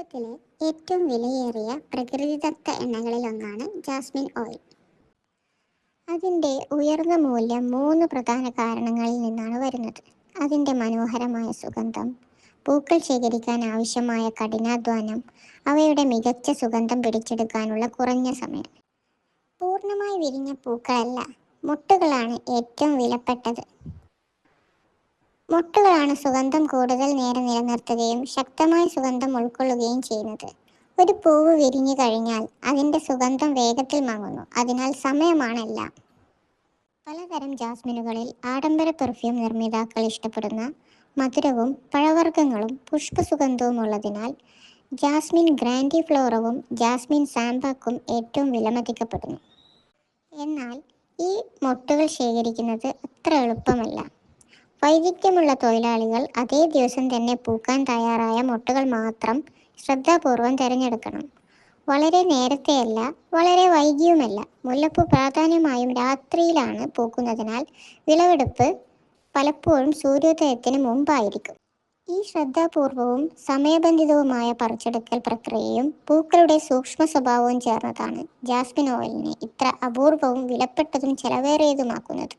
ലോകത്തിലെ ഏറ്റവും വിലയേറിയ പ്രകൃതിദത്ത എണ്ണകളിലൊന്നാണ് ജാസ്മിൻ ഓയിൽ. അതിൻ്റെ ഉയർന്ന മൂല്യം 3 പ്രധാന കാരണങ്ങളിൽ നിന്നാണ് വരുന്നത്. അതിൻ്റെ മനോഹരമായ സുഗന്ധം, പൂക്കൾ ശേഖരിക്കാൻ ആവശ്യമായ കഠിനാധ്വാനം, അവയുടെ മികച്ച സുഗന്ധം പിടിച്ചെടുക്കാനുള്ള കുറഞ്ഞ സമയം. പൂർണ്ണമായി വിരിഞ്ഞ പൂക്കളല്ല, മൊട്ടുകളാണ് ഏറ്റവും വിലപ്പെട്ടത്. മൊട്ടുകളാണ് സുഗന്ധം കൂടുതൽ നേരം നിലനിർത്തുകയും ശക്തമായ സുഗന്ധം ഉൾക്കൊള്ളുകയും ചെയ്യുന്നത്. ഒരു പൂവ് വിരിഞ്ഞു കഴിഞ്ഞാൽ അതിൻ്റെ സുഗന്ധം വേഗത്തിൽ മങ്ങുന്നു. അതിനാൽ സമയമാണെല്ലാം. പലതരം ജാസ്മിനുകളിൽ ആഡംബര പെർഫ്യൂം നിർമ്മാതാക്കൾ ഇഷ്ടപ്പെടുന്ന മധുരവും പഴവർഗ്ഗങ്ങളും പുഷ്പസുഗന്ധവും ഉള്ളതിനാൽ ജാസ്മിൻ ഗ്രാൻഡിഫ്ലോറവും ജാസ്മിൻ സാംബാക്കും ഏറ്റവും വിലമതിക്കപ്പെടുന്നു. എന്നാൽ ഈ മൊട്ടുകൾ ശേഖരിക്കുന്നത് അത്ര എളുപ്പമല്ല. വൈദഗ്ധ്യമുള്ള തൊഴിലാളികൾ അതേ ദിവസം തന്നെ പൂക്കാൻ തയ്യാറായ മൊട്ടുകൾ മാത്രം ശ്രദ്ധാപൂർവം തിരഞ്ഞെടുക്കണം. വളരെ നേരത്തെയല്ല, വളരെ വൈകിയുമല്ല. മുല്ലപ്പൂ പ്രാധാന്യമായും രാത്രിയിലാണ് പൂക്കുന്നതിനാൽ വിളവെടുപ്പ് പലപ്പോഴും സൂര്യോദയത്തിന് മുമ്പായിരിക്കും. ഈ ശ്രദ്ധാപൂർവവും സമയബന്ധിതവുമായ പറിച്ചെടുക്കൽ പ്രക്രിയയും പൂക്കളുടെ സൂക്ഷ്മ സ്വഭാവവും ചേർന്നതാണ് ജാസ്മിൻ ഓയിലിനെ ഇത്ര അപൂർവവും വിലപ്പെട്ടതും ചെലവേറിയതുമാക്കുന്നത്.